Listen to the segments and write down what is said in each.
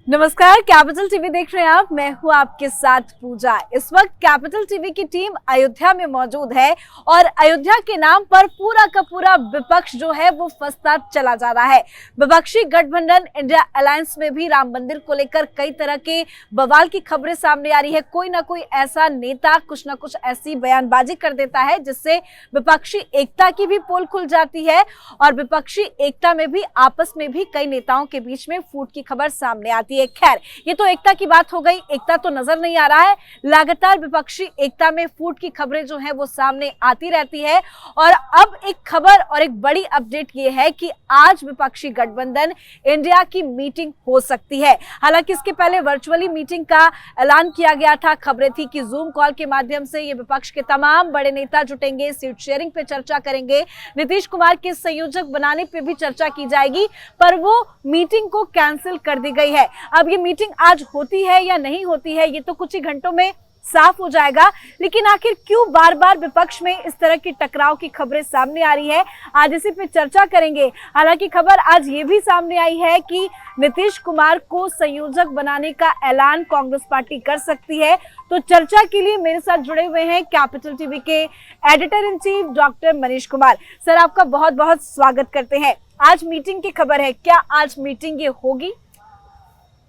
नमस्कार, capital TV देख रहे हैं आप। मैं हूं आपके साथ पूजा। इस वक्त कैपिटल टीवी की टीम अयोध्या में मौजूद है और अयोध्या के नाम पर पूरा का पूरा विपक्ष जो है वो फंसता चला जा रहा है। विपक्षी गठबंधन इंडिया अलायंस में भी राम मंदिर को लेकर कई तरह के बवाल की खबरें सामने आ रही है। कोई ना कोई ऐसा नेता कुछ ना कुछ ऐसी बयानबाजी कर देता है जिससे विपक्षी एकता की भी पोल खुल जाती है और विपक्षी एकता में भी आपस में भी कई नेताओं के बीच में फूट की खबर सामने आती है। खैर, ये तो एकता की बात हो गई। एकता तो नजर नहीं आ रहा है। लगातार विपक्षी एकता में फूट की खबरें जो हैं वो सामने आती रहती है और अब एक खबर और एक बड़ी अपडेट ये है कि आज विपक्षी गठबंधन इंडिया की मीटिंग हो सकती है। हालांकि इसके पहले वर्चुअली मीटिंग का ऐलान किया गया था। खबरें थी कि जूम कॉल के माध्यम से ये विपक्ष के तमाम बड़े नेता जुटेंगे, सीट शेयरिंग पे चर्चा करेंगे, नीतीश कुमार के संयोजक बनाने पे भी चर्चा की जाएगी, पर वो मीटिंग को कैंसिल कर दी गई है। अब ये मीटिंग आज होती है या नहीं होती है ये तो कुछ ही घंटों में साफ हो जाएगा। लेकिन आखिर क्यों बार बार विपक्ष में इस तरह की टकराव की खबरें सामने आ रही है, आज इसी पे चर्चा करेंगे। हालांकि खबर आज ये भी सामने आई है कि नीतीश कुमार को संयोजक बनाने का ऐलान कांग्रेस पार्टी कर सकती है। तो चर्चा के लिए मेरे साथ जुड़े हुए हैं कैपिटल टीवी के editor in chief doctor Manish Kumar. Sir, आपका बहुत बहुत स्वागत करते हैं। आज मीटिंग की खबर है, क्या आज मीटिंग ये होगी?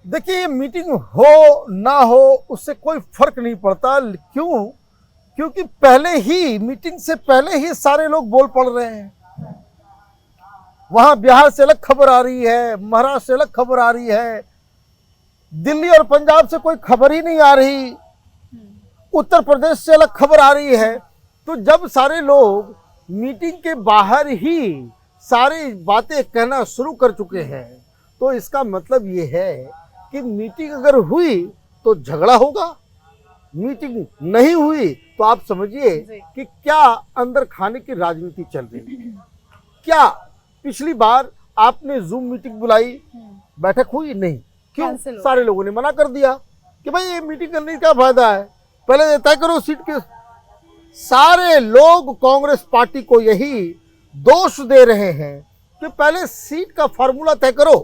देखिए, मीटिंग हो ना हो उससे कोई फर्क नहीं पड़ता। क्यों? क्योंकि पहले ही मीटिंग से पहले ही सारे लोग बोल पड़ रहे हैं। वहां बिहार से अलग खबर आ रही है, महाराष्ट्र से अलग खबर आ रही है, दिल्ली और पंजाब से कोई खबर ही नहीं आ रही, उत्तर प्रदेश से अलग खबर आ रही है। तो जब सारे लोग मीटिंग के बाहर ही सारी बातें कहना शुरू कर चुके हैं तो इसका मतलब ये है कि मीटिंग अगर हुई तो झगड़ा होगा, मीटिंग नहीं हुई तो आप समझिए कि क्या अंदर खाने की राजनीति चल रही है। क्या पिछली बार आपने जूम मीटिंग बुलाई, बैठक हुई नहीं? क्यों? सारे लोगों ने मना कर दिया कि भाई ये मीटिंग करने का क्या फायदा है, पहले तय करो सीट के। सारे लोग कांग्रेस पार्टी को यही दोष दे रहे हैं कि पहले सीट का फॉर्मूला तय करो।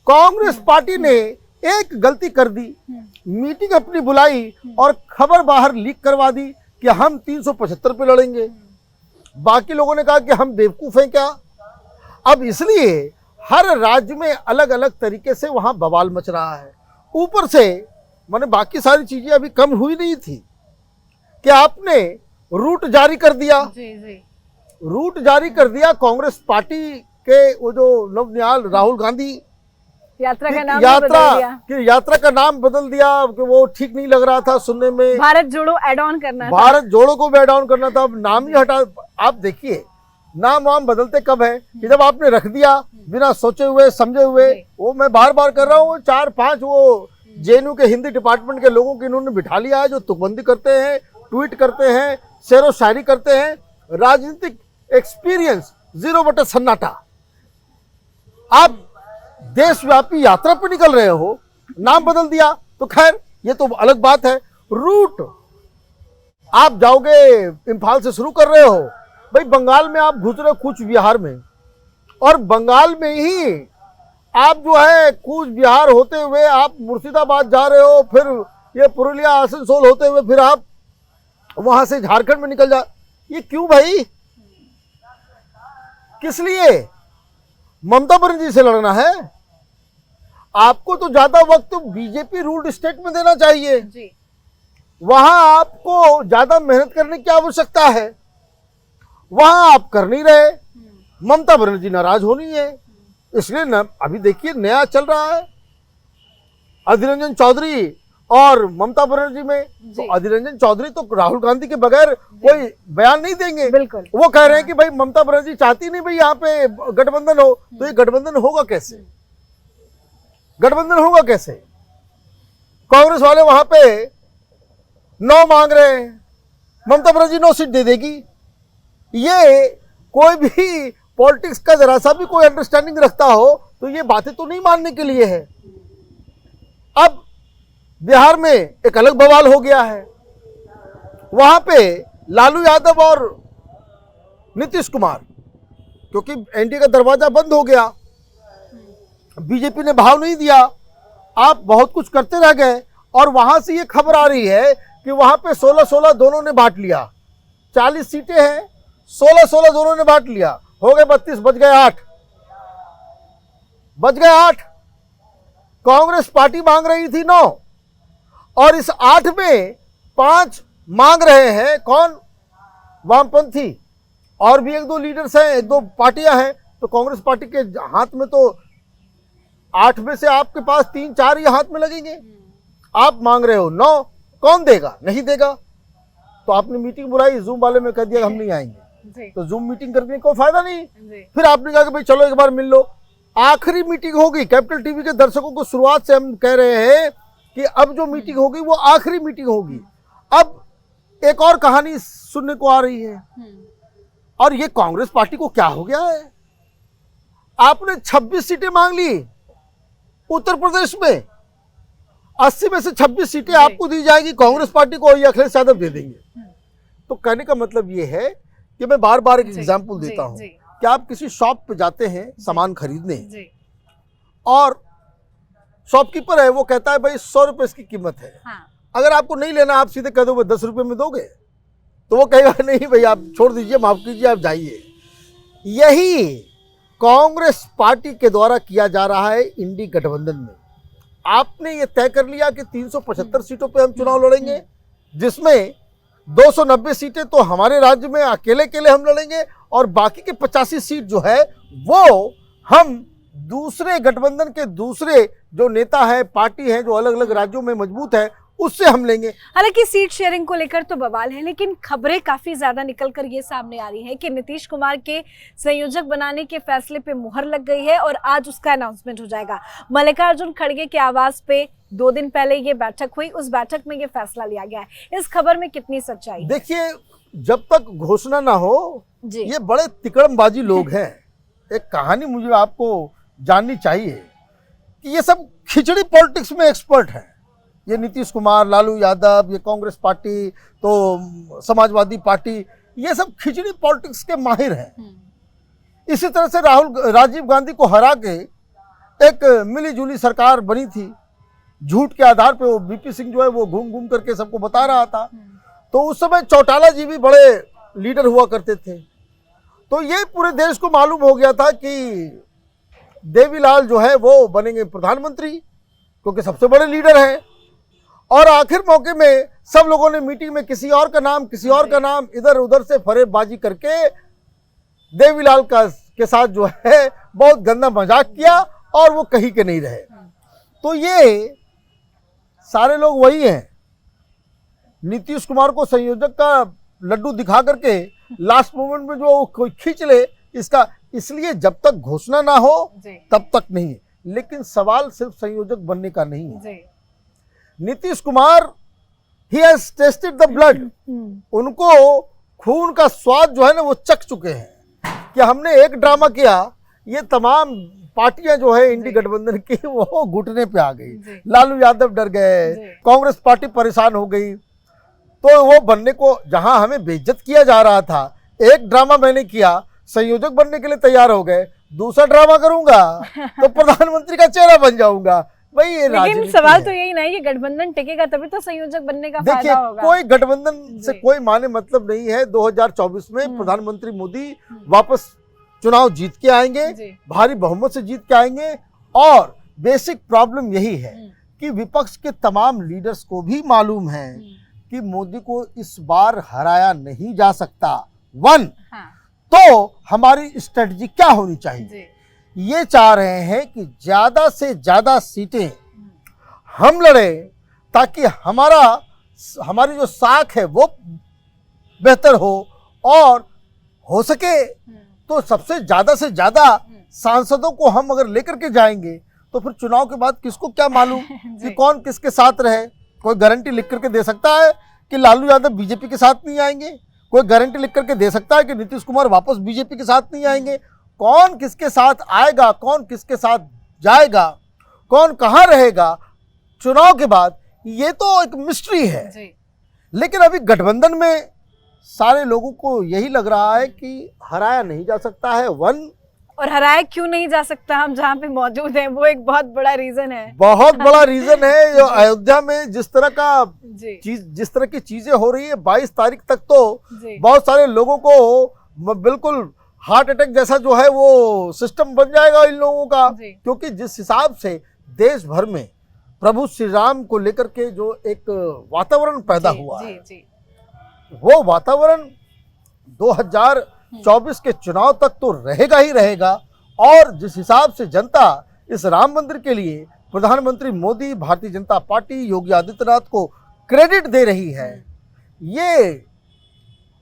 कांग्रेस पार्टी ने एक गलती कर दी, मीटिंग अपनी बुलाई और खबर बाहर लीक करवा दी कि हम 375 पे लड़ेंगे। बाकी लोगों ने कहा कि हम बेवकूफ हैं क्या? अब इसलिए हर राज्य में अलग अलग तरीके से वहां बवाल मच रहा है। ऊपर से माने बाकी सारी चीजें अभी कम हुई नहीं थी कि आपने रूट जारी कर दिया। रूट जारी कर दिया कांग्रेस पार्टी के वो जो नवनिहाल राहुल गांधी यात्रा का नाम यात्रा का नाम बदल दिया कि वो ठीक नहीं लग रहा था सुनने में। भारत जोड़ो ऐड ऑन करना था, भारत जोड़ो को भी ऐड ऑन करना था, अब नाम ही हटा। आप देखिए, नाम वाम बदलते कब है कि जब आपने रख दिया बिना सोचे हुए समझे हुए। वो मैं बार बार कर रहा हूँ, 4-5 वो जेएनयू के हिंदी डिपार्टमेंट के लोगों की इन्होंने बिठा लिया है जो तुकबंदी करते हैं, ट्वीट करते हैं, शेरो शायरी करते हैं। राजनीतिक एक्सपीरियंस 0 सन्नाटा। आप देशव्यापी यात्रा पे निकल रहे हो, नाम बदल दिया तो खैर ये तो अलग बात है। रूट आप जाओगे, इम्फाल से शुरू कर रहे हो, भाई बंगाल में आप घुस रहे हो कूच बिहार में, और बंगाल में ही आप जो है कूच बिहार होते हुए आप मुर्शिदाबाद जा रहे हो, फिर ये पुरुलिया आसनसोल होते हुए फिर आप वहां से झारखंड में निकल जा। ये क्यों भाई? किस लिए? ममता बनर्जी से लड़ना है? आपको तो ज्यादा वक्त बीजेपी रूल्ड स्टेट में देना चाहिए जी। वहां आपको ज्यादा मेहनत करने की आवश्यकता है, वहां आप कर नहीं रहे। ममता बनर्जी नाराज होनी है, इसलिए न अभी देखिए नया चल रहा है अधीर रंजन चौधरी और ममता बनर्जी में। तो अधीर रंजन चौधरी तो राहुल गांधी के बगैर कोई बयान नहीं देंगे। बिल्कुल। वो कह रहे हैं कि भाई ममता बनर्जी चाहती नहीं भाई यहाँ पे गठबंधन हो, तो ये गठबंधन होगा कैसे? गठबंधन होगा कैसे? कांग्रेस वाले वहां पे 9 मांग रहे हैं, ममता बनर्जी 9 सीट दे देगी। ये कोई भी पॉलिटिक्स का जरा सा भी कोई अंडरस्टैंडिंग रखता हो तो ये बातें तो नहीं मानने के लिए है। अब बिहार में एक अलग बवाल हो गया है, वहां पे लालू यादव और नीतीश कुमार, क्योंकि एनडीए का दरवाजा बंद हो गया, बीजेपी ने भाव नहीं दिया आप बहुत कुछ करते रह गए और वहां से ये खबर आ रही है कि वहां पे 16-16 दोनों ने बांट लिया। 40 सीटें हैं, 16-16 दोनों ने बांट लिया, हो गए 32, बच गए 8, बच गए 8। कांग्रेस पार्टी मांग रही थी 9 और इस 8 में 5 मांग रहे हैं कौन? वामपंथी। और भी 1-2 लीडर्स हैं, 1-2 पार्टियां हैं। तो कांग्रेस पार्टी के हाथ में तो 8 में से आपके पास 3-4 ही हाथ में लगेंगे। आप मांग रहे हो 9, कौन देगा? नहीं देगा। तो आपने मीटिंग बुलाई, जूम वाले में कह दिया हम नहीं आएंगे, तो जूम मीटिंग करने का कोई फायदा नहीं। फिर आपने कहा कि भाई चलो एक बार मिल लो। आखिरी मीटिंग होगी। कैपिटल टीवी के दर्शकों को शुरुआत से हम कह रहे हैं कि अब जो मीटिंग होगी वो आखिरी मीटिंग होगी। अब एक और कहानी सुनने को आ रही है, और ये कांग्रेस पार्टी को क्या हो गया है? आपने 26 सीटें मांग ली उत्तर प्रदेश में, 80 में से 26 सीटें आपको दी जाएगी कांग्रेस पार्टी को, ये अखिलेश यादव दे देंगे। तो कहने का मतलब ये है कि मैं बार बार एक एग्जाम्पल देता हूं कि आप किसी शॉप पे जाते हैं सामान खरीदने, और शॉपकीपर है वो कहता है भाई 100 रुपए इसकी कीमत है। अगर आपको नहीं लेना, आप सीधे कह दो 10 रुपए में दोगे, तो वो कहेगा नहीं भाई आप छोड़ दीजिए, माफ कीजिए, आप जाइए। यही कांग्रेस पार्टी के द्वारा किया जा रहा है इंडी गठबंधन में। आपने ये तय कर लिया कि 375 सीटों पे हम चुनाव लड़ेंगे, जिसमें 290 सीटें तो हमारे राज्य में अकेले अकेले हम लड़ेंगे, और बाकी के 85 सीट जो है वो हम दूसरे गठबंधन के दूसरे जो नेता है, पार्टी है जो अलग अलग राज्यों में मजबूत है, उससे हम लेंगे। हालांकि सीट शेयरिंग को लेकर तो बवाल है, लेकिन खबरें काफी ज्यादा निकलकर ये सामने आ रही है कि नीतीश कुमार के संयोजक बनाने के फैसले पे मुहर लग गई है और आज उसका अनाउंसमेंट हो जाएगा। मल्लिकार्जुन खड़गे के आवास पे 2 दिन पहले ये बैठक हुई, उस बैठक में ये फैसला लिया गया है। इस खबर में कितनी सच्चाई है? देखिए, जब तक घोषणा ना हो, ये बड़े तिकड़मबाजी लोग हैं। एक कहानी मुझे आपको जाननी चाहिए कि ये सब खिचड़ी पॉलिटिक्स में एक्सपर्ट हैं। ये नीतीश कुमार, लालू यादव, ये कांग्रेस पार्टी, तो समाजवादी पार्टी, ये सब खिचड़ी पॉलिटिक्स के माहिर हैं। इसी तरह से राजीव गांधी को हरा के एक मिली जुली सरकार बनी थी। झूठ के आधार पे वो बीपी सिंह जो है वो घूम घूम करके सबको बता रहा था। तो उस समय चौटाला जी भी बड़े लीडर हुआ करते थे। तो ये पूरे देश को मालूम हो गया था कि देवीलाल जो है वो बनेंगे प्रधानमंत्री, क्योंकि सबसे बड़े लीडर हैं। और आखिर मौके में सब लोगों ने मीटिंग में किसी और का नाम इधर उधर से फरेबबाजी करके देवीलाल के साथ जो है बहुत गंदा मजाक किया, और वो कहीं के नहीं रहे। तो ये सारे लोग वही हैं, नीतीश कुमार को संयोजक का लड्डू दिखा करके लास्ट मोमेंट में जो कोई खींच ले इसका, इसलिए जब तक घोषणा ना हो तब तक नहीं है। लेकिन सवाल सिर्फ संयोजक बनने का नहीं है। Nitish Kumar he has tested the blood, उनको खून का स्वाद जो है ना वो चख चुके हैं कि हमने एक ड्रामा किया, ये तमाम पार्टियां जो है इंडी गठबंधन की वो घुटने पे आ गई। लालू यादव डर गए, कांग्रेस पार्टी परेशान हो गई। तो वो बनने को, जहां हमें बेइज्जत किया जा रहा था, एक ड्रामा मैंने किया, संयोजक बनने के लिए तैयार हो गए, दूसरा ड्रामा करूंगा तो प्रधानमंत्री का चेहरा बन जाऊंगा। भाई ये लेकिन सवाल तो यही नहीं, ये गठबंधन टिकेगा तभी तो संयोजक बनने का फायदा होगा। कोई गठबंधन से कोई माने मतलब नहीं है। 2024 में प्रधानमंत्री मोदी वापस चुनाव जीत के आएंगे, भारी बहुमत से जीत के आएंगे। और बेसिक प्रॉब्लम यही है कि विपक्ष के तमाम लीडर्स को भी मालूम है कि मोदी को इस बार हराया नहीं जा सकता। तो हमारी स्ट्रेटजी क्या होनी चाहिए? ये चाह रहे हैं कि ज्यादा से ज्यादा सीटें हम लड़े, ताकि हमारी जो साख है वो बेहतर हो सके तो सबसे ज्यादा से ज्यादा सांसदों को हम अगर लेकर के जाएंगे तो फिर चुनाव के बाद किसको क्या मालूम कि कौन किसके साथ रहे। कोई गारंटी लिख करके दे सकता है कि लालू यादव बीजेपी के साथ नहीं आएंगे, कोई गारंटी लिख करके दे सकता है कि नीतीश कुमार वापस बीजेपी के साथ नहीं आएंगे। कौन किसके साथ आएगा, कौन किसके साथ जाएगा, कौन कहाँ रहेगा चुनाव के बाद, ये तो एक मिस्ट्री है। लेकिन अभी गठबंधन में सारे लोगों को यही लग रहा है कि हराया नहीं जा सकता है। और हराया क्यों नहीं जा सकता, हम जहाँ पे मौजूद हैं वो एक बहुत बड़ा रीजन है। बहुत बड़ा रीजन है। जो अयोध्या में जिस तरह की चीजें हो रही है, 22 तारीख तक तो बहुत सारे लोगों को बिल्कुल हार्ट अटैक जैसा जो है वो सिस्टम बन जाएगा इन लोगों का, क्योंकि जिस हिसाब से देश भर में प्रभु श्री राम को लेकर के जो एक वातावरण पैदा हुआ है, वो वातावरण 2024 के चुनाव तक तो रहेगा ही रहेगा। और जिस हिसाब से जनता इस राम मंदिर के लिए प्रधानमंत्री मोदी, भारतीय जनता पार्टी, योगी आदित्यनाथ को क्रेडिट दे रही है, ये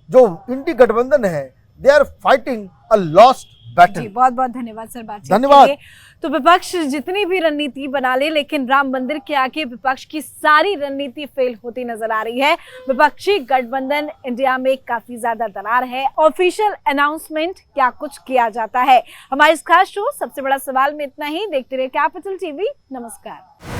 जो इंडी गठबंधन है, they are fighting a lost battle. बहुत बहुत धन्यवाद सर बातचीत धन्यवाद। के लिए। तो विपक्ष जितनी भी रणनीति बना ले, लेकिन राम मंदिर के आगे विपक्ष की सारी रणनीति फेल होती नजर आ रही है। विपक्षी गठबंधन इंडिया में काफी ज्यादा दरार है। ऑफिशियल अनाउंसमेंट क्या कुछ किया जाता है। हमारे इस खास शो सबसे बड़ा सवाल में इतना ही। देखते रहिए कैपिटल टीवी। नमस्कार।